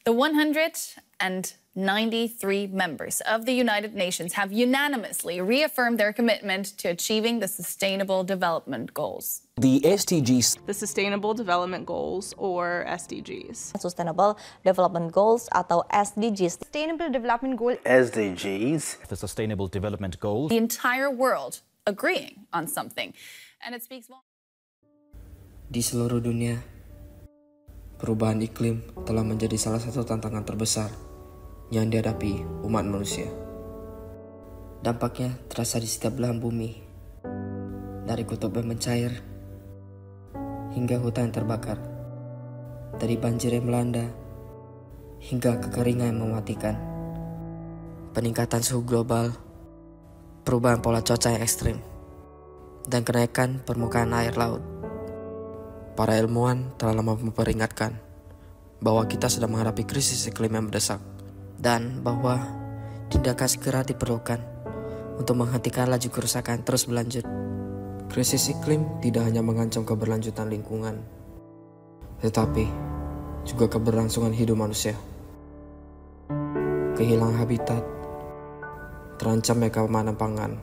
The 193 members of the United Nations have unanimously reaffirmed their commitment to achieving the Sustainable Development Goals. The SDGs. The Sustainable Development Goals, or SDGs. Sustainable Development Goals atau SDGs. Sustainable Development Goal. SDGs. The Sustainable Development Goals. The entire world agreeing on something. And it speaks volumes. Di seluruh dunia, perubahan iklim telah menjadi salah satu tantangan terbesar yang dihadapi umat manusia. Dampaknya terasa di setiap belahan bumi, dari kutub yang mencair hingga hutan yang terbakar, dari banjir yang melanda hingga kekeringan yang mematikan. Peningkatan suhu global, perubahan pola cuaca yang ekstrim, dan kenaikan permukaan air laut. Para ilmuwan telah lama memperingatkan bahwa kita sedang menghadapi krisis iklim yang mendesak dan bahwa tindakan segera diperlukan untuk menghentikan laju kerusakan terus berlanjut. Krisis iklim tidak hanya mengancam keberlanjutan lingkungan, tetapi juga keberlangsungan hidup manusia. Kehilangan habitat, terancamnya keamanan pangan,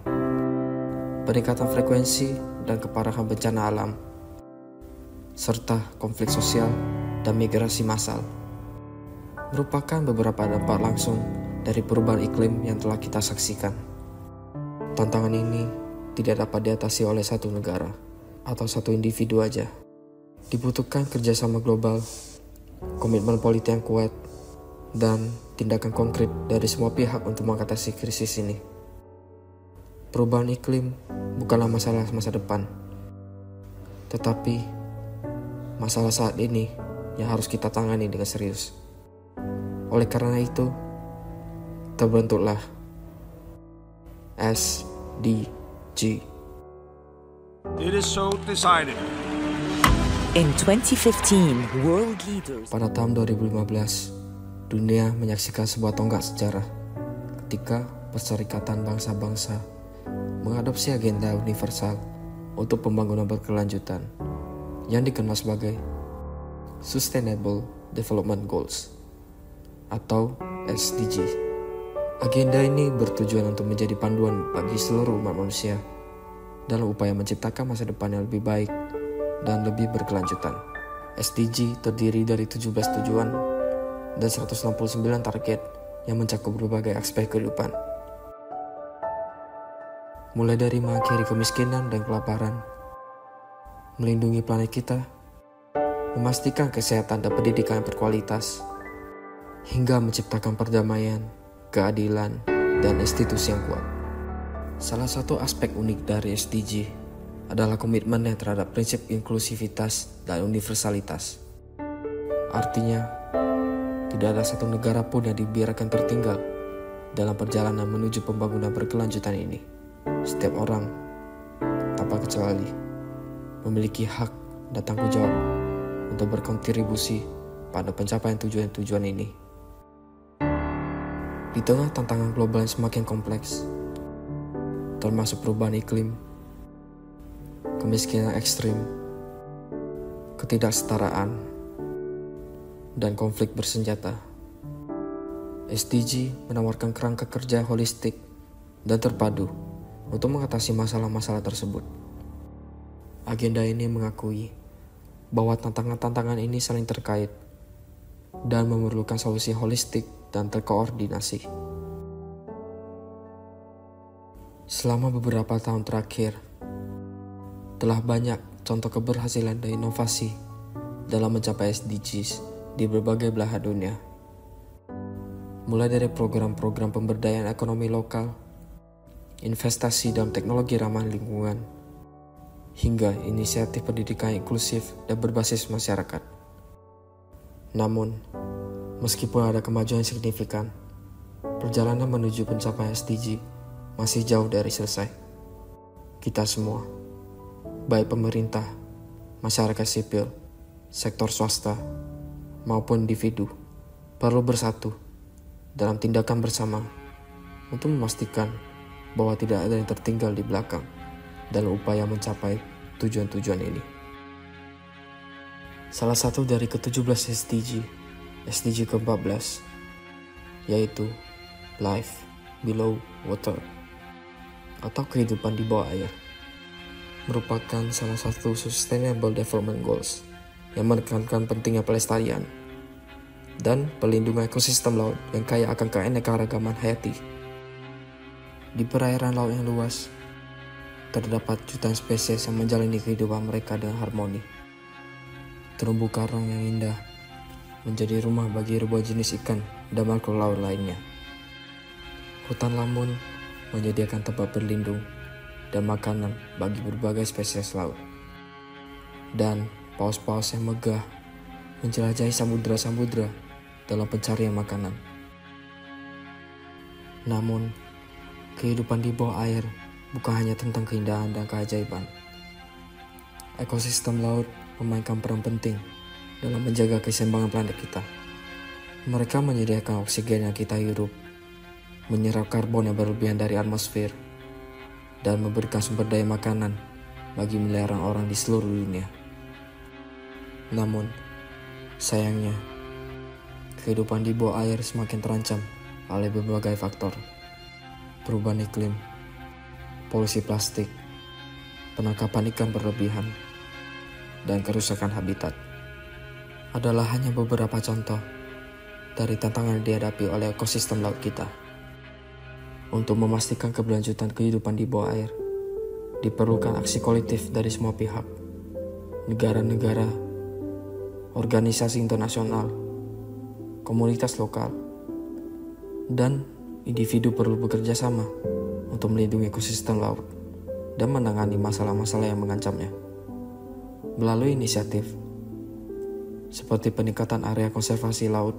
peningkatan frekuensi dan keparahan bencana alam, serta konflik sosial dan migrasi massal merupakan beberapa dampak langsung dari perubahan iklim yang telah kita saksikan. Tantangan ini tidak dapat diatasi oleh satu negara atau satu individu aja. Dibutuhkan kerjasama global, komitmen politik yang kuat, dan tindakan konkret dari semua pihak untuk mengatasi krisis ini. Perubahan iklim bukanlah masalah masa depan, tetapi masalah saat ini yang harus kita tangani dengan serius. Oleh karena itu, terbentuklah SDG. It is so decided. In 2015, world leaders. Pada tahun 2015, dunia menyaksikan sebuah tonggak sejarah ketika Perserikatan Bangsa-Bangsa mengadopsi agenda universal untuk pembangunan berkelanjutan yang dikenal sebagai Sustainable Development Goals atau SDG. Agenda ini bertujuan untuk menjadi panduan bagi seluruh umat manusia dalam upaya menciptakan masa depan yang lebih baik dan lebih berkelanjutan. SDG terdiri dari 17 tujuan dan 169 target yang mencakup berbagai aspek kehidupan. Mulai dari mengakhiri kemiskinan dan kelaparan, melindungi planet kita, memastikan kesehatan dan pendidikan yang berkualitas, hingga menciptakan perdamaian, keadilan, dan institusi yang kuat. Salah satu aspek unik dari SDG adalah komitmennya terhadap prinsip inklusivitas dan universalitas. Artinya, tidak ada satu negara pun yang dibiarkan tertinggal dalam perjalanan menuju pembangunan berkelanjutan ini. Setiap orang, tanpa kecuali, memiliki hak dan tanggung jawab untuk berkontribusi pada pencapaian tujuan-tujuan ini. Di tengah tantangan global yang semakin kompleks, termasuk perubahan iklim, kemiskinan ekstrim, ketidaksetaraan, dan konflik bersenjata, SDG menawarkan kerangka kerja holistik dan terpadu untuk mengatasi masalah-masalah tersebut. Agenda ini mengakui bahwa tantangan-tantangan ini saling terkait dan memerlukan solusi holistik dan terkoordinasi. Selama beberapa tahun terakhir, telah banyak contoh keberhasilan dan inovasi dalam mencapai SDGs di berbagai belahan dunia. Mulai dari program-program pemberdayaan ekonomi lokal, investasi dalam teknologi ramah lingkungan, hingga inisiatif pendidikan inklusif dan berbasis masyarakat. Namun, meskipun ada kemajuan signifikan, perjalanan menuju pencapaian SDG masih jauh dari selesai. Kita semua, baik pemerintah, masyarakat sipil, sektor swasta, maupun individu, perlu bersatu dalam tindakan bersama untuk memastikan bahwa tidak ada yang tertinggal di belakang dalam upaya mencapai tujuan-tujuan ini. Salah satu dari ke-17 SDG SDG ke-14, yaitu Life Below Water atau kehidupan di bawah air, merupakan salah satu Sustainable Development Goals yang menekankan pentingnya pelestarian dan pelindungan ekosistem laut yang kaya akan keanekaragaman hayati. Di perairan laut yang luas, terdapat jutaan spesies yang menjalani kehidupan mereka dengan harmoni. Terumbu karang yang indah menjadi rumah bagi ribuan jenis ikan dan makhluk laut lainnya. Hutan lamun menyediakan tempat berlindung dan makanan bagi berbagai spesies laut. Dan paus-paus yang megah menjelajahi samudera-samudera dalam pencarian makanan. Namun, kehidupan di bawah air bukan hanya tentang keindahan dan keajaiban. Ekosistem laut memainkan peran penting dalam menjaga keseimbangan planet kita. Mereka menyediakan oksigen yang kita hirup, menyerap karbon yang berlebihan dari atmosfer, dan memberikan sumber daya makanan bagi miliaran orang di seluruh dunia. Namun, sayangnya, kehidupan di bawah air semakin terancam oleh berbagai faktor. Perubahan iklim, polusi plastik, penangkapan ikan berlebihan, dan kerusakan habitat adalah hanya beberapa contoh dari tantangan yang dihadapi oleh ekosistem laut kita. Untuk memastikan keberlanjutan kehidupan di bawah air, diperlukan aksi kolektif dari semua pihak, negara-negara, organisasi internasional, komunitas lokal, dan individu perlu bekerja sama untuk melindungi ekosistem laut dan menangani masalah-masalah yang mengancamnya. Melalui inisiatif seperti peningkatan area konservasi laut,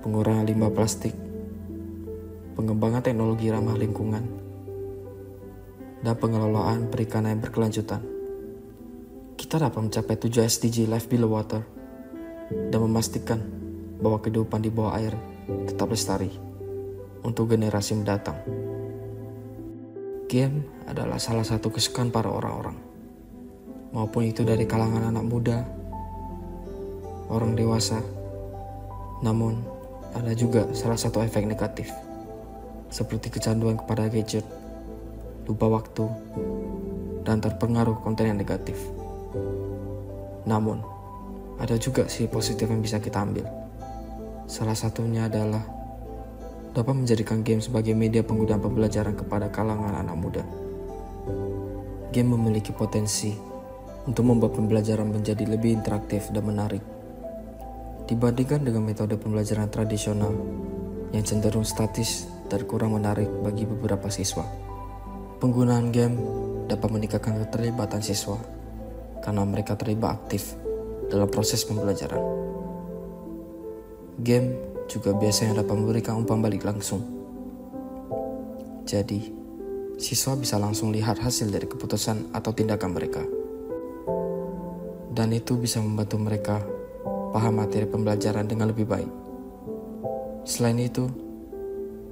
pengurangan limbah plastik, pengembangan teknologi ramah lingkungan, dan pengelolaan perikanan yang berkelanjutan, kita dapat mencapai 7 SDG Life Below Water dan memastikan bahwa kehidupan di bawah air tetap lestari untuk generasi mendatang. Game adalah salah satu kesukaan para orang-orang, maupun itu dari kalangan anak muda, orang dewasa. Namun, ada juga salah satu efek negatif, seperti kecanduan kepada gadget, lupa waktu, dan terpengaruh konten yang negatif. Namun, ada juga sisi positif yang bisa kita ambil. Salah satunya adalah dapat menjadikan game sebagai media penggunaan pembelajaran kepada kalangan anak muda. Game memiliki potensi untuk membuat pembelajaran menjadi lebih interaktif dan menarik dibandingkan dengan metode pembelajaran tradisional yang cenderung statis dan kurang menarik bagi beberapa siswa. Penggunaan game dapat meningkatkan keterlibatan siswa karena mereka terlibat aktif dalam proses pembelajaran. Game juga biasanya dapat memberikan umpan balik langsung. Jadi, siswa bisa langsung lihat hasil dari keputusan atau tindakan mereka. Dan itu bisa membantu mereka paham materi pembelajaran dengan lebih baik. Selain itu,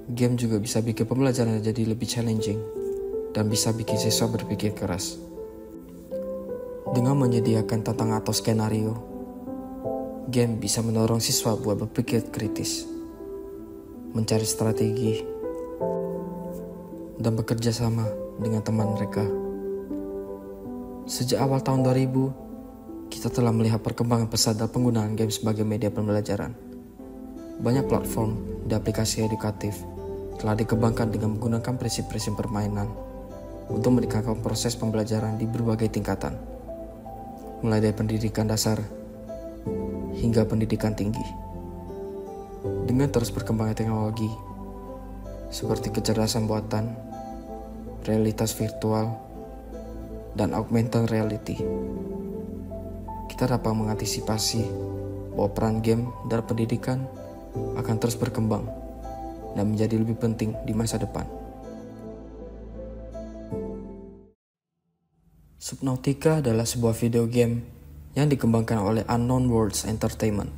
game juga bisa bikin pembelajaran jadi lebih challenging dan bisa bikin siswa berpikir keras. Dengan menyediakan tantangan atau skenario, game bisa mendorong siswa buat berpikir kritis, mencari strategi, dan bekerja sama dengan teman mereka. Sejak awal tahun 2000, kita telah melihat perkembangan pesat dalam penggunaan game sebagai media pembelajaran. Banyak platform dan aplikasi edukatif telah dikembangkan dengan menggunakan prinsip-prinsip permainan untuk meningkatkan proses pembelajaran di berbagai tingkatan, mulai dari pendidikan dasar hingga pendidikan tinggi. Dengan terus berkembangnya teknologi seperti kecerdasan buatan, realitas virtual, dan augmented reality, kita dapat mengantisipasi bahwa peran game dalam pendidikan akan terus berkembang dan menjadi lebih penting di masa depan. Subnautica adalah sebuah video game yang dikembangkan oleh Unknown Worlds Entertainment.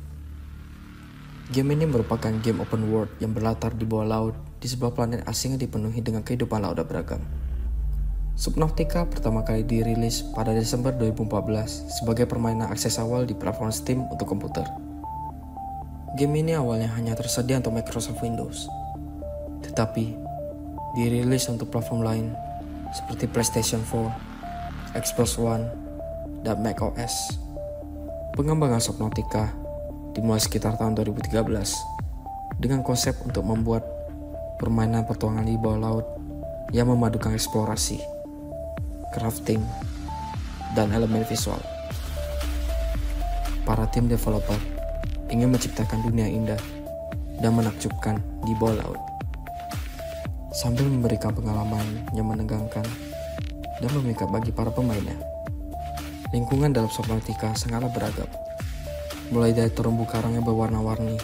Game ini merupakan game open world yang berlatar di bawah laut di sebuah planet asing yang dipenuhi dengan kehidupan laut dan beragam. Subnautica pertama kali dirilis pada Desember 2014 sebagai permainan akses awal di platform Steam untuk komputer. Game ini awalnya hanya tersedia untuk Microsoft Windows, tetapi dirilis untuk platform lain seperti PlayStation 4, Xbox One, dan macOS. Pengembangan Subnautica dimulai sekitar tahun 2013 dengan konsep untuk membuat permainan petualangan di bawah laut yang memadukan eksplorasi, crafting, dan elemen visual. Para tim developer ingin menciptakan dunia indah dan menakjubkan di bawah laut, sambil memberikan pengalaman yang menegangkan dan memikat bagi para pemainnya. Lingkungan dalam Subnautica sangatlah beragam, mulai dari terumbu karang yang berwarna-warni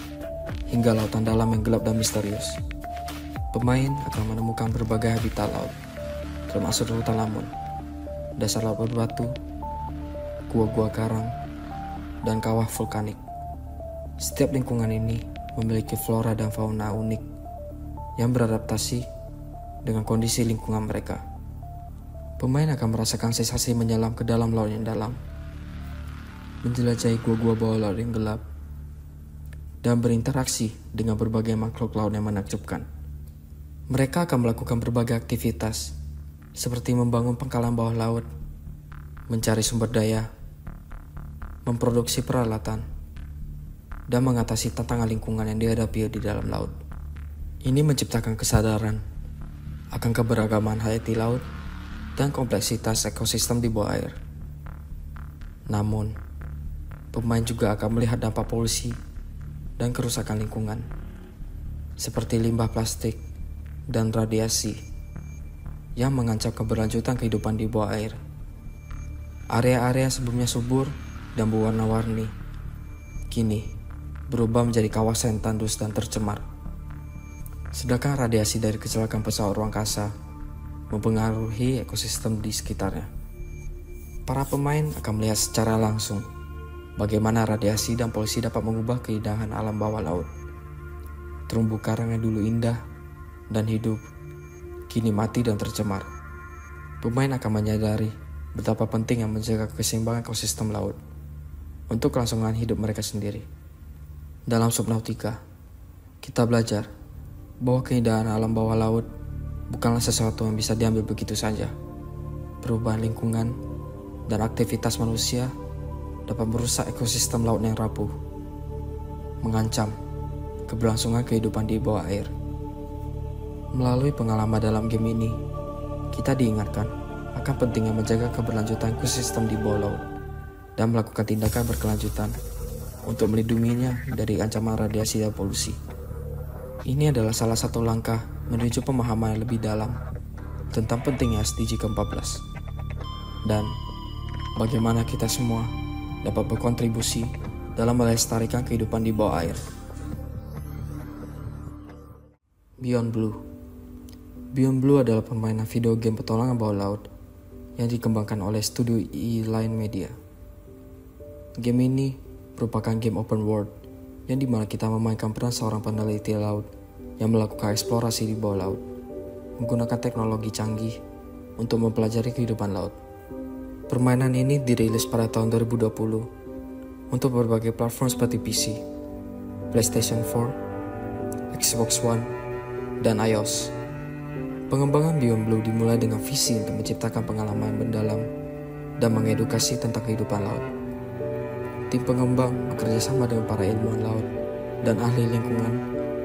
hingga lautan dalam yang gelap dan misterius. Pemain akan menemukan berbagai habitat laut, termasuk hutan lamun, dasar laut berbatu, gua-gua karang, dan kawah vulkanik. Setiap lingkungan ini memiliki flora dan fauna unik yang beradaptasi dengan kondisi lingkungan mereka. Pemain akan merasakan sensasi menyelam ke dalam laut yang dalam, menjelajahi gua-gua bawah laut yang gelap, dan berinteraksi dengan berbagai makhluk laut yang menakjubkan. Mereka akan melakukan berbagai aktivitas seperti membangun pangkalan bawah laut, mencari sumber daya, memproduksi peralatan, dan mengatasi tantangan lingkungan yang dihadapi di dalam laut. Ini menciptakan kesadaran akan keberagaman hayati laut dan kompleksitas ekosistem di bawah air. Namun, pemain juga akan melihat dampak polusi dan kerusakan lingkungan, seperti limbah plastik dan radiasi yang mengancam keberlanjutan kehidupan di bawah air. Area-area sebelumnya subur dan berwarna-warni kini berubah menjadi kawasan tandus dan tercemar. Sedangkan radiasi dari kecelakaan pesawat ruang angkasa mempengaruhi ekosistem di sekitarnya. Para pemain akan melihat secara langsung bagaimana radiasi dan polusi dapat mengubah keindahan alam bawah laut. Terumbu karang yang dulu indah dan hidup kini mati dan tercemar. Pemain akan menyadari betapa pentingnya menjaga keseimbangan ekosistem laut untuk kelangsungan hidup mereka sendiri. Dalam Subnautica, kita belajar bahwa keindahan alam bawah laut bukanlah sesuatu yang bisa diambil begitu saja. Perubahan lingkungan dan aktivitas manusia dapat merusak ekosistem laut yang rapuh, mengancam keberlangsungan kehidupan di bawah air. Melalui pengalaman dalam game ini, kita diingatkan akan pentingnya menjaga keberlanjutan ekosistem di bawah laut dan melakukan tindakan berkelanjutan untuk melindunginya dari ancaman radiasi dan polusi. Ini adalah salah satu langkah menuju pemahaman yang lebih dalam tentang pentingnya SDG ke-14 dan bagaimana kita semua dapat berkontribusi dalam melestarikan kehidupan di bawah air. Beyond Blue. Beyond Blue adalah permainan video game petualangan bawah laut yang dikembangkan oleh studio E-Line Media. Game ini merupakan game open world yang dimana kita memainkan peran seorang peneliti laut yang melakukan eksplorasi di bawah laut, menggunakan teknologi canggih untuk mempelajari kehidupan laut. Permainan ini dirilis pada tahun 2020 untuk berbagai platform seperti PC, PlayStation 4, Xbox One, dan iOS. Pengembangan Beyond Blue dimulai dengan visi untuk menciptakan pengalaman mendalam dan mengedukasi tentang kehidupan laut. Tim pengembang bekerja sama dengan para ilmuwan laut dan ahli lingkungan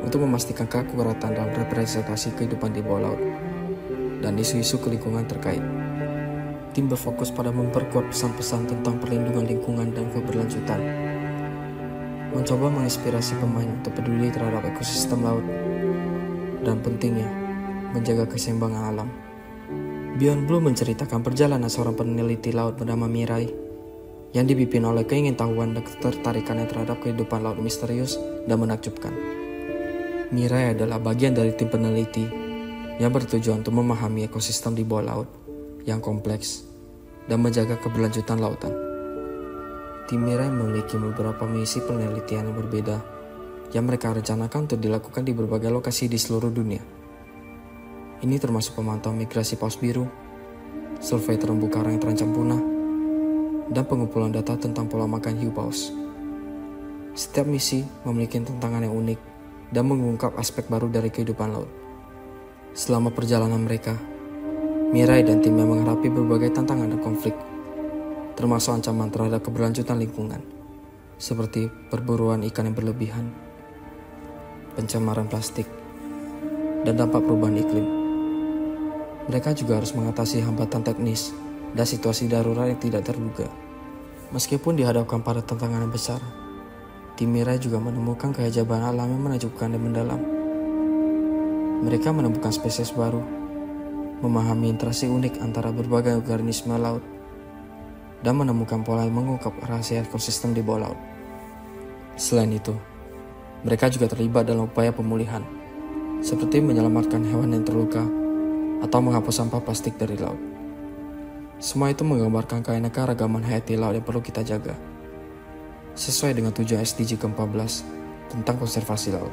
untuk memastikan keakuratan dalam representasi kehidupan di bawah laut dan isu-isu kelingkungan terkait. Tim berfokus pada memperkuat pesan-pesan tentang perlindungan lingkungan dan keberlanjutan, mencoba menginspirasi pemain untuk peduli terhadap ekosistem laut dan pentingnya menjaga keseimbangan alam. Beyond Blue menceritakan perjalanan seorang peneliti laut bernama Mirai yang dipimpin oleh keingintahuan dan ketertarikannya terhadap kehidupan laut misterius dan menakjubkan. Mirai adalah bagian dari tim peneliti yang bertujuan untuk memahami ekosistem di bawah laut yang kompleks dan menjaga keberlanjutan lautan. Tim Mirai memiliki beberapa misi penelitian yang berbeda yang mereka rencanakan untuk dilakukan di berbagai lokasi di seluruh dunia. Ini termasuk pemantauan migrasi paus biru, survei terumbu karang yang terancam punah, dan pengumpulan data tentang pola makan hiu paus. Setiap misi memiliki tantangan yang unik dan mengungkap aspek baru dari kehidupan laut. Selama perjalanan mereka, Mirai dan timnya menghadapi berbagai tantangan dan konflik, termasuk ancaman terhadap keberlanjutan lingkungan, seperti perburuan ikan yang berlebihan, pencemaran plastik, dan dampak perubahan iklim. Mereka juga harus mengatasi hambatan teknis dan situasi darurat yang tidak terduga. Meskipun dihadapkan pada tantangan yang besar, tim Mirai juga menemukan keajaiban alam yang menakjubkan dan mendalam. Mereka menemukan spesies baru, memahami interaksi unik antara berbagai organisme laut, dan menemukan pola yang mengungkap rahasia ekosistem di bawah laut. Selain itu, mereka juga terlibat dalam upaya pemulihan, seperti menyelamatkan hewan yang terluka atau menghapus sampah plastik dari laut. Semua itu menggambarkan keanekaragaman hayati laut yang perlu kita jaga, sesuai dengan tujuan SDG ke-14 tentang konservasi laut.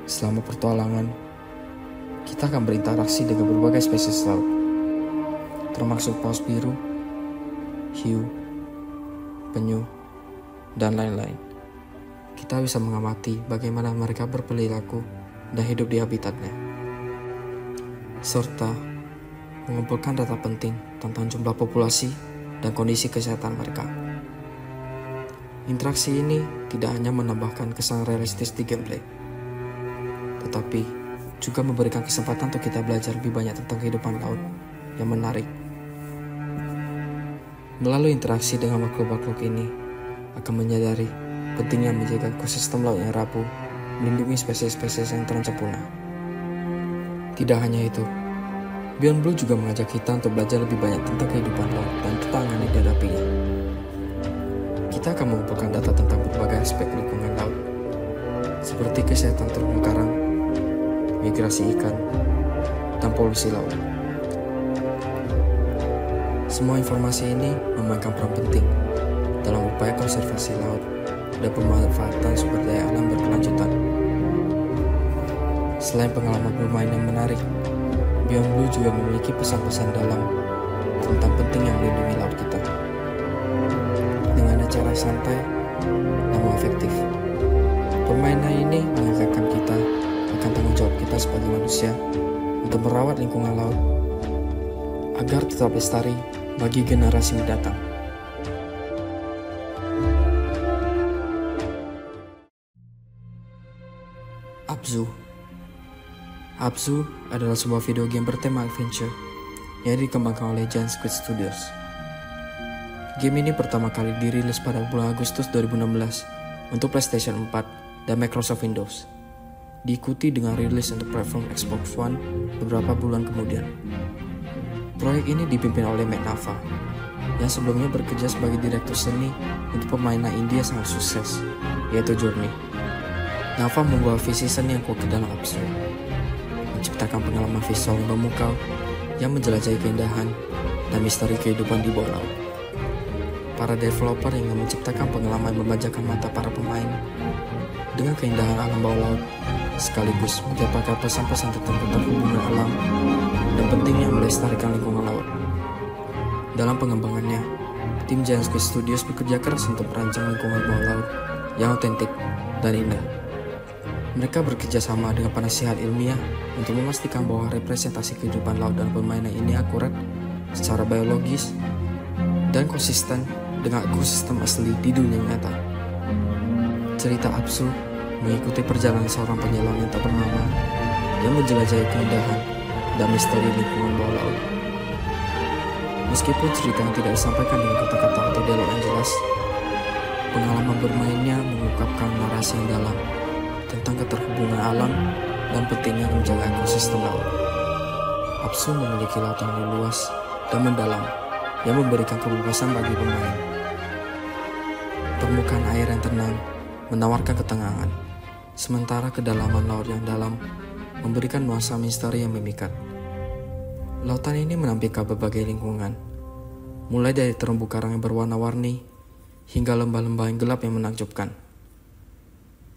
Selama pertualangan, kita akan berinteraksi dengan berbagai spesies laut, termasuk paus biru, hiu, penyu, dan lain-lain. Kita bisa mengamati bagaimana mereka berperilaku dan hidup di habitatnya, serta mengumpulkan data penting tentang jumlah populasi dan kondisi kesehatan mereka. Interaksi ini tidak hanya menambahkan kesan realistis di gameplay, tetapi juga memberikan kesempatan untuk kita belajar lebih banyak tentang kehidupan laut yang menarik. Melalui interaksi dengan makhluk-makhluk ini, akan menyadari pentingnya menjaga ekosistem laut yang rapuh, melindungi spesies-spesies yang terancam punah. Tidak hanya itu, Beyond Blue juga mengajak kita untuk belajar lebih banyak tentang kehidupan laut dan tantangan yang dihadapinya. Kita akan mengumpulkan data tentang berbagai aspek lingkungan laut, seperti kesehatan terumbu karang, migrasi ikan, dan polusi laut. Semua informasi ini memainkan peran penting dalam upaya konservasi laut dan pemanfaatan sumber daya alam berkelanjutan. Selain pengalaman bermain yang menarik, Beyond Blue juga memiliki pesan-pesan dalam tentang pentingnya melindungi laut kita. Dengan cara santai namun efektif, permainan ini mengingatkan kita akan tanggung jawab kita sebagai manusia untuk merawat lingkungan laut agar tetap lestari bagi generasi mendatang. Abzu adalah sebuah video game bertema adventure yang dikembangkan oleh Giant Squid Studios. Game ini pertama kali dirilis pada bulan Agustus 2016 untuk PlayStation 4 dan Microsoft Windows, diikuti dengan rilis untuk platform Xbox One beberapa bulan kemudian. Proyek ini dipimpin oleh Matt Nava, yang sebelumnya bekerja sebagai direktur seni untuk permainan India sangat sukses, yaitu Journey. Nava membawa visi seni yang kuat ke dalam Abzu, menciptakan pengalaman visual yang memukau yang menjelajahi keindahan dan misteri kehidupan di bawah laut. Para developer yang menciptakan pengalaman memanjakan mata para pemain dengan keindahan alam bawah laut, sekaligus menyampaikan pesan-pesan tentang keterhubungan alam dan pentingnya melestarikan lingkungan laut. Dalam pengembangannya, tim Giant Squid Studios bekerja keras untuk merancang lingkungan bawah laut yang otentik dan indah. Mereka bekerja sama dengan penasihat ilmiah untuk memastikan bahwa representasi kehidupan laut dan permainan ini akurat secara biologis dan konsisten dengan ekosistem asli di dunia nyata. Cerita Abzu mengikuti perjalanan seorang penyelam yang tak bernama yang menjelajahi keindahan dan misteri lingkungan bawah laut. Meskipun cerita yang tidak disampaikan dengan kata-kata atau dialog yang jelas, pengalaman bermainnya mengungkapkan narasi yang dalam tentang keterhubungan alam dan pentingnya menjaga ekosistem laut. Abzu memiliki lautan yang luas dan mendalam yang memberikan kebebasan bagi pemain. Permukaan air yang tenang menawarkan ketenangan, sementara kedalaman laut yang dalam memberikan nuansa misteri yang memikat. Lautan ini menampilkan berbagai lingkungan, mulai dari terumbu karang yang berwarna-warni hingga lembah-lembah yang gelap yang menakjubkan.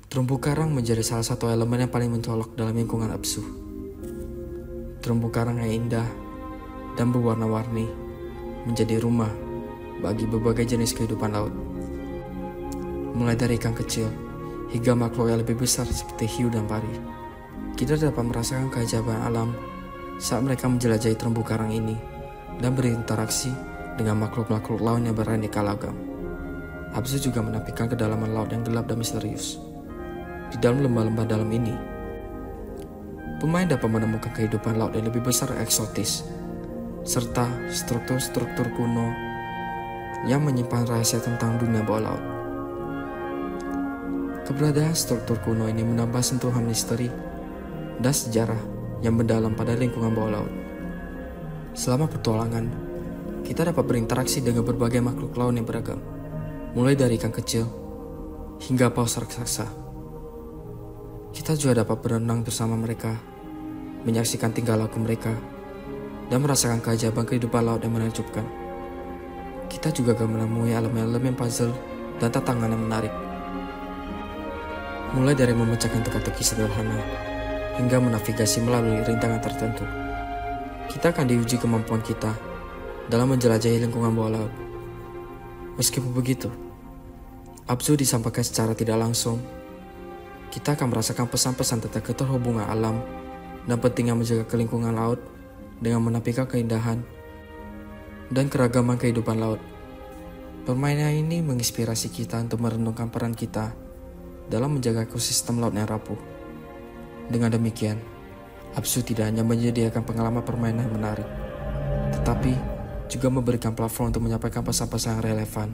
Terumbu karang menjadi salah satu elemen yang paling mencolok dalam lingkungan Abzu. Terumbu karang yang indah dan berwarna-warni menjadi rumah bagi berbagai jenis kehidupan laut. mulai dari ikan kecil hingga makhluk yang lebih besar seperti hiu dan pari. Kita dapat merasakan keajaiban alam saat mereka menjelajahi terumbu karang ini dan berinteraksi dengan makhluk-makhluk laut yang beraneka ragam. Abzu juga menampilkan kedalaman laut yang gelap dan misterius. Di dalam lembah-lembah dalam ini, pemain dapat menemukan kehidupan laut yang lebih besar dan eksotis, serta struktur-struktur kuno yang menyimpan rahasia tentang dunia bawah laut. Keberadaan struktur kuno ini menambah sentuhan misteri dan sejarah yang mendalam pada lingkungan bawah laut. Selama petualangan, kita dapat berinteraksi dengan berbagai makhluk laut yang beragam, mulai dari ikan kecil hingga paus raksasa. Kita juga dapat berenang bersama mereka, menyaksikan tingkah laku mereka, dan merasakan keajaiban kehidupan laut yang menakjubkan. Kita juga akan menemui elemen-elemen puzzle dan tantangan yang menarik. Mulai dari memecahkan teka-teki sederhana, hingga menavigasi melalui rintangan tertentu. Kita akan diuji kemampuan kita dalam menjelajahi lingkungan bawah laut. Meskipun begitu, Abzu disampaikan secara tidak langsung. Kita akan merasakan pesan-pesan tentang keterhubungan alam dan pentingnya menjaga lingkungan laut dengan menampilkan keindahan dan keragaman kehidupan laut. Permainan ini menginspirasi kita untuk merenungkan peran kita dalam menjaga ekosistem laut yang rapuh. Dengan demikian, Abzu tidak hanya menyediakan pengalaman permainan yang menarik, tetapi juga memberikan platform untuk menyampaikan pesan-pesan yang relevan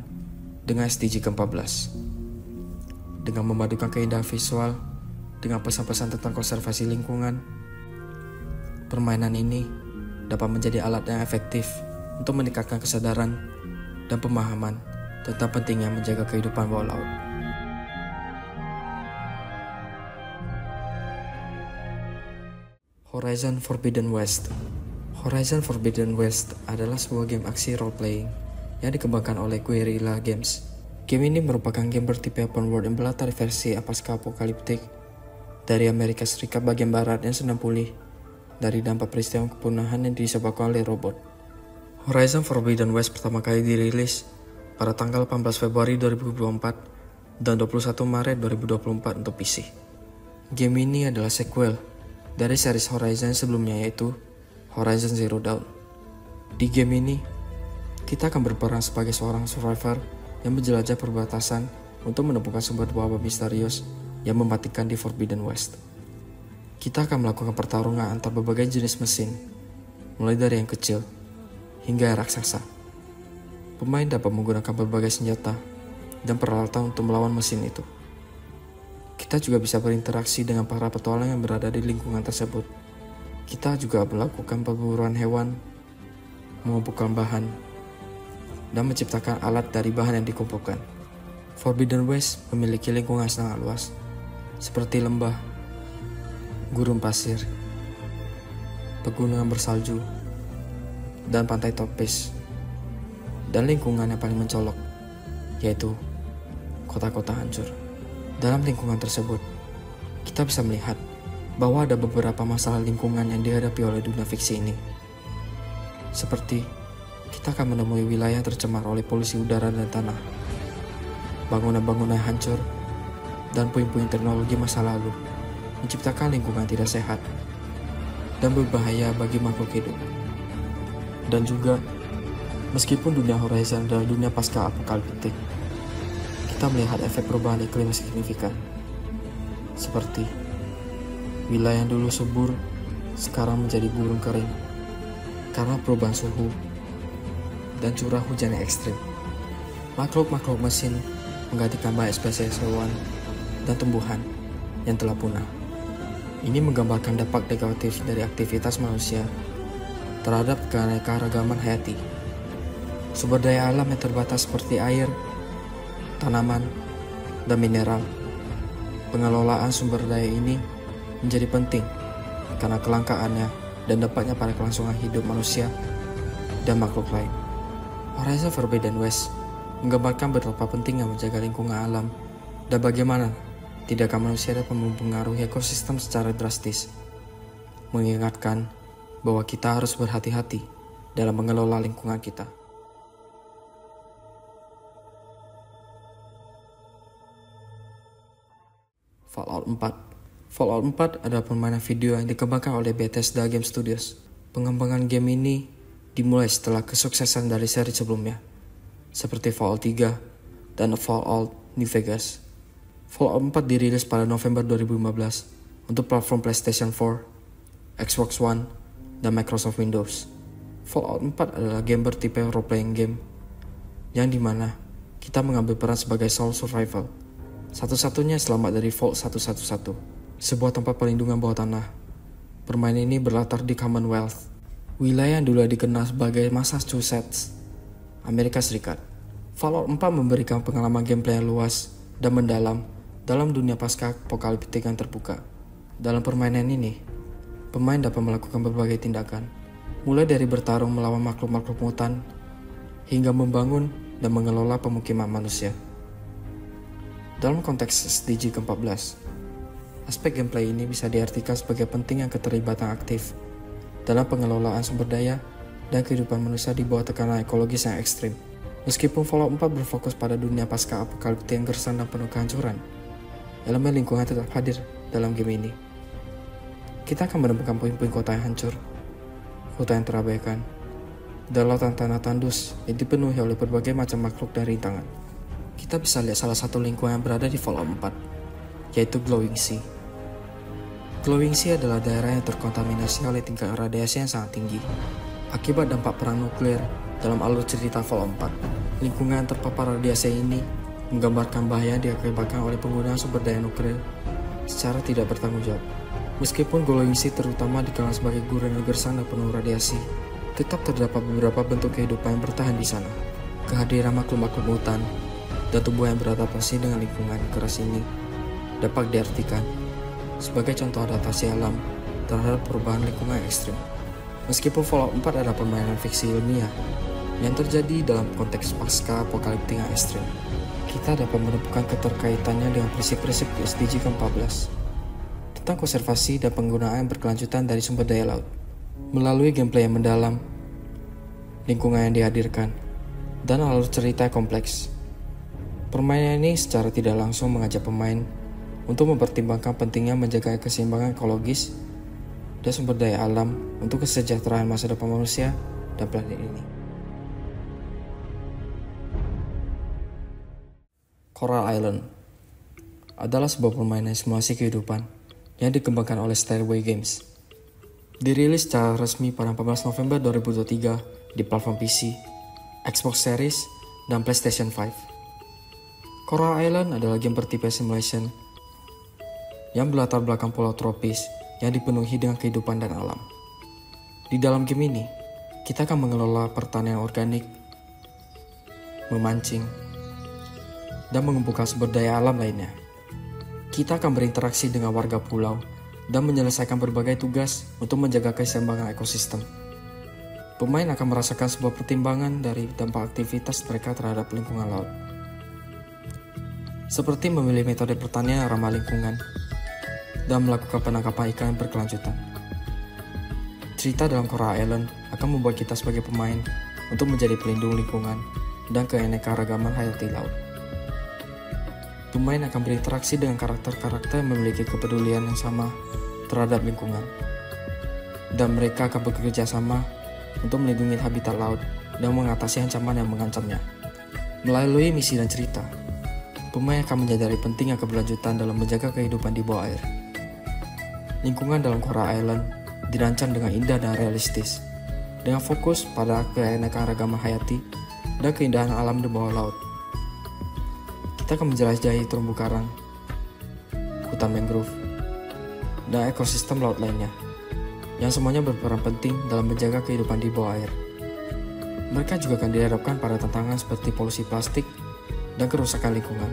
dengan SDG ke-14. Dengan memadukan keindahan visual dengan pesan-pesan tentang konservasi lingkungan, permainan ini dapat menjadi alat yang efektif untuk meningkatkan kesadaran dan pemahaman tentang pentingnya menjaga kehidupan bawah laut. Horizon Forbidden West. Horizon Forbidden West adalah sebuah game aksi role-playing yang dikembangkan oleh Guerrilla Games. Game ini merupakan game bertipe open world yang berlatar versi apokaliptik dari Amerika Serikat bagian barat yang sedang pulih dari dampak peristiwa kepunahan yang disebabkan oleh robot. Horizon Forbidden West pertama kali dirilis pada tanggal 18 Februari 2024 dan 21 Maret 2024 untuk PC. Game ini adalah sequel dari series Horizon sebelumnya, yaitu Horizon Zero Dawn. Di game ini, kita akan berperan sebagai seorang survivor yang menjelajah perbatasan untuk menemukan sumber wabah misterius yang mematikan di Forbidden West. Kita akan melakukan pertarungan antar berbagai jenis mesin, mulai dari yang kecil hingga yang raksasa. Pemain dapat menggunakan berbagai senjata dan peralatan untuk melawan mesin itu. Kita juga bisa berinteraksi dengan para petualang yang berada di lingkungan tersebut. Kita juga melakukan perburuan hewan, mengumpulkan bahan, dan menciptakan alat dari bahan yang dikumpulkan. Forbidden West memiliki lingkungan sangat luas, seperti lembah, gurun pasir, pegunungan bersalju, dan pantai tropis. Dan lingkungan yang paling mencolok, yaitu kota-kota hancur. Dalam lingkungan tersebut, kita bisa melihat bahwa ada beberapa masalah lingkungan yang dihadapi oleh dunia fiksi ini. Seperti, kita akan menemui wilayah tercemar oleh polusi udara dan tanah, bangunan-bangunan hancur, dan puing-puing teknologi masa lalu, menciptakan lingkungan tidak sehat dan berbahaya bagi makhluk hidup. Dan juga, meskipun dunia Horizon adalah dunia pasca apokaliptik, kita melihat efek perubahan iklim yang signifikan. Seperti, wilayah yang dulu subur sekarang menjadi gurun kering karena perubahan suhu dan curah hujan yang ekstrim. Makhluk-makhluk mesin menggantikan banyak spesies hewan dan tumbuhan yang telah punah. Ini menggambarkan dampak negatif dari aktivitas manusia terhadap keanekaragaman hayati. Sumber daya alam yang terbatas seperti air, tanaman, dan mineral. Pengelolaan sumber daya ini menjadi penting karena kelangkaannya dan dampaknya pada kelangsungan hidup manusia dan makhluk lain. Horizon Forbidden West menggambarkan betapa pentingnya menjaga lingkungan alam dan bagaimana tindakan manusia dapat mempengaruhi ekosistem secara drastis. Mengingatkan bahwa kita harus berhati-hati dalam mengelola lingkungan kita. Fallout 4. Fallout 4 adalah permainan video yang dikembangkan oleh Bethesda Game Studios. Pengembangan game ini dimulai setelah kesuksesan dari seri sebelumnya, seperti Fallout 3 dan Fallout New Vegas. Fallout 4 dirilis pada November 2015 untuk platform PlayStation 4, Xbox One, dan Microsoft Windows. Fallout 4 adalah game bertipe role-playing game, yang dimana kita mengambil peran sebagai sole survival, satu-satunya selamat dari Vault 111, sebuah tempat perlindungan bawah tanah. Permainan ini berlatar di Commonwealth, wilayah yang dulu dikenal sebagai Massachusetts, Amerika Serikat. Fallout 4 memberikan pengalaman gameplay yang luas dan mendalam dalam dunia pasca-apokaliptik yang terbuka. Dalam permainan ini, pemain dapat melakukan berbagai tindakan, mulai dari bertarung melawan makhluk-makhluk mutan, hingga membangun dan mengelola pemukiman manusia. Dalam konteks SDG ke-14, aspek gameplay ini bisa diartikan sebagai pentingnya keterlibatan aktif dalam pengelolaan sumber daya dan kehidupan manusia di bawah tekanan ekologis yang ekstrim. Meskipun Fallout 4 berfokus pada dunia pasca-apokaliptik yang gersang dan penuh kehancuran, elemen lingkungan tetap hadir dalam game ini. Kita akan menemukan puing-puing kota yang hancur, hutan yang terabaikan, dan lautan tanah tandus yang dipenuhi oleh berbagai macam makhluk dan rintangan. Kita bisa lihat salah satu lingkungan yang berada di Fallout 4, yaitu Glowing Sea. Glowing Sea adalah daerah yang terkontaminasi oleh tingkat radiasi yang sangat tinggi akibat dampak perang nuklir dalam alur cerita Fallout 4. Lingkungan yang terpapar radiasi ini menggambarkan bahaya yang diakibatkan oleh penggunaan sumber daya nuklir secara tidak bertanggung jawab. Meskipun Glowing Sea terutama dikenal sebagai gurun yang gersang dan penuh radiasi, tetap terdapat beberapa bentuk kehidupan yang bertahan di sana. Kehadiran makhluk-makhluk hutan dan tubuh yang beradaptasi dengan lingkungan keras ini dapat diartikan sebagai contoh adaptasi alam terhadap perubahan lingkungan ekstrim. Meskipun Fallout 4 adalah permainan fiksi ilmiah yang terjadi dalam konteks pasca-apokaliptik yang ekstrim, kita dapat menemukan keterkaitannya dengan prinsip-prinsip SDG ke-14 tentang konservasi dan penggunaan berkelanjutan dari sumber daya laut. Melalui gameplay yang mendalam, lingkungan yang dihadirkan, dan alur cerita yang kompleks, permainan ini secara tidak langsung mengajak pemain untuk mempertimbangkan pentingnya menjaga keseimbangan ekologis dan sumber daya alam untuk kesejahteraan masa depan manusia dan planet ini. Coral Island adalah sebuah permainan simulasi kehidupan yang dikembangkan oleh Stairway Games. Dirilis secara resmi pada 14 November 2023 di platform PC, Xbox Series, dan PlayStation 5. Coral Island adalah game bertipe simulation yang berlatar belakang pulau tropis yang dipenuhi dengan kehidupan dan alam. Di dalam game ini, kita akan mengelola pertanian organik, memancing, dan mengumpulkan sumber daya alam lainnya. Kita akan berinteraksi dengan warga pulau dan menyelesaikan berbagai tugas untuk menjaga keseimbangan ekosistem. Pemain akan merasakan sebuah pertimbangan dari dampak aktivitas mereka terhadap lingkungan laut, seperti memilih metode pertanian yang ramah lingkungan dan melakukan penangkapan ikan yang berkelanjutan. Cerita dalam Coral Island akan membuat kita sebagai pemain untuk menjadi pelindung lingkungan dan keanekaragaman hayati laut. Pemain akan berinteraksi dengan karakter-karakter yang memiliki kepedulian yang sama terhadap lingkungan, dan mereka akan bekerja sama untuk melindungi habitat laut dan mengatasi ancaman yang mengancamnya. Melalui misi dan cerita, pemain akan menyadari pentingnya keberlanjutan dalam menjaga kehidupan di bawah air. Lingkungan dalam Coral Island dirancang dengan indah dan realistis, dengan fokus pada keanekaragaman hayati dan keindahan alam di bawah laut. Kita akan menjelajahi terumbu karang, hutan mangrove, dan ekosistem laut lainnya, yang semuanya berperan penting dalam menjaga kehidupan di bawah air. Mereka juga akan dihadapkan pada tantangan seperti polusi plastik dan kerusakan lingkungan,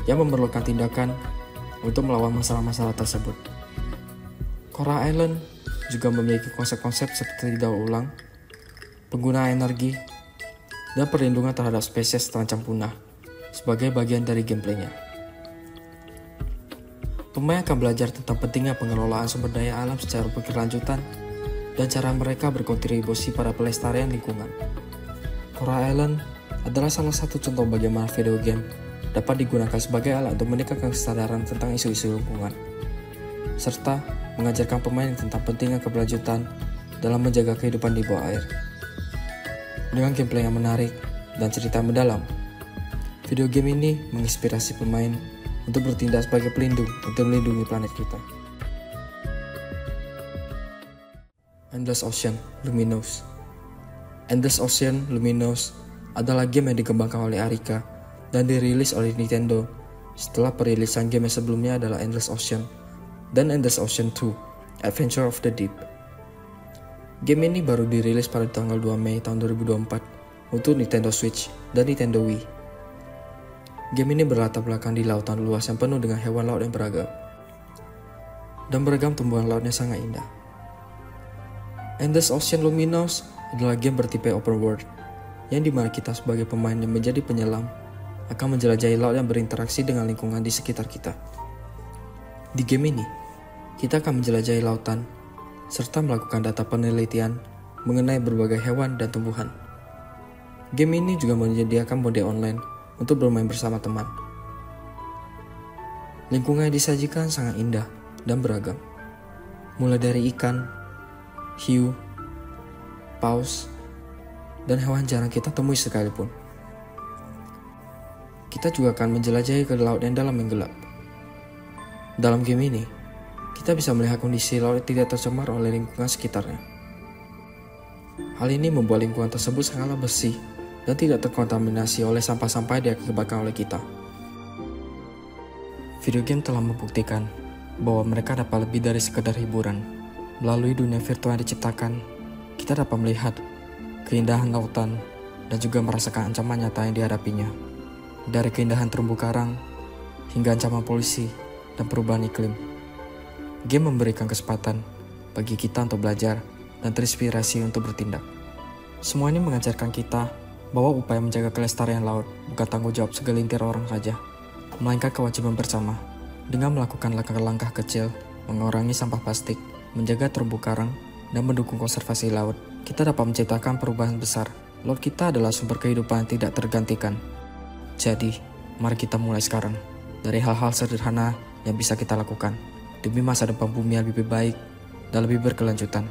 yang memerlukan tindakan untuk melawan masalah-masalah tersebut. Coral Island juga memiliki konsep-konsep seperti daur ulang, penggunaan energi, dan perlindungan terhadap spesies terancam punah sebagai bagian dari gameplaynya. Pemain akan belajar tentang pentingnya pengelolaan sumber daya alam secara berkelanjutan dan cara mereka berkontribusi pada pelestarian lingkungan. Coral Island adalah salah satu contoh bagaimana video game dapat digunakan sebagai alat untuk meningkatkan kesadaran tentang isu-isu lingkungan, serta mengajarkan pemain tentang pentingnya keberlanjutan dalam menjaga kehidupan di bawah air. Dengan gameplay yang menarik dan cerita yang mendalam, video game ini menginspirasi pemain untuk bertindak sebagai pelindung untuk melindungi planet kita. Endless Ocean Luminous. Endless Ocean Luminous adalah game yang dikembangkan oleh Arika dan dirilis oleh Nintendo setelah perilisan game yang sebelumnya adalah Endless Ocean dan Endless Ocean 2, Adventure of the Deep. Game ini baru dirilis pada tanggal 2 Mei tahun 2024 untuk Nintendo Switch dan Nintendo Wii. Game ini berlatar belakang di lautan luas yang penuh dengan hewan laut yang beragam, dan beragam tumbuhan laut yang sangat indah. Endless Ocean Luminous adalah game bertipe open world, yang dimana kita sebagai pemain yang menjadi penyelam akan menjelajahi laut yang berinteraksi dengan lingkungan di sekitar kita. Di game ini, kita akan menjelajahi lautan, serta melakukan data penelitian mengenai berbagai hewan dan tumbuhan. Game ini juga menyediakan mode online untuk bermain bersama teman. Lingkungan yang disajikan sangat indah dan beragam, mulai dari ikan, hiu, paus, dan hewan jarang kita temui sekalipun. Kita juga akan menjelajahi ke laut yang dalam yang gelap. Dalam game ini, kita bisa melihat kondisi laut yang tidak tercemar oleh lingkungan sekitarnya. Hal ini membuat lingkungan tersebut sangatlah bersih dan tidak terkontaminasi oleh sampah-sampah yang diakibatkan oleh kita. Video game telah membuktikan bahwa mereka dapat lebih dari sekedar hiburan. Melalui dunia virtual yang diciptakan, kita dapat melihat keindahan lautan dan juga merasakan ancaman nyata yang dihadapinya. Dari keindahan terumbu karang hingga ancaman polusi dan perubahan iklim. Game memberikan kesempatan bagi kita untuk belajar dan terinspirasi untuk bertindak. Semua ini mengajarkan kita bahwa upaya menjaga kelestarian laut bukan tanggung jawab segelintir orang saja, melainkan kewajiban bersama. Dengan melakukan langkah-langkah kecil, mengurangi sampah plastik, menjaga terumbu karang, dan mendukung konservasi laut, kita dapat menciptakan perubahan besar. Laut kita adalah sumber kehidupan yang tidak tergantikan. Jadi, mari kita mulai sekarang dari hal-hal sederhana yang bisa kita lakukan demi masa depan bumi yang lebih baik dan lebih berkelanjutan.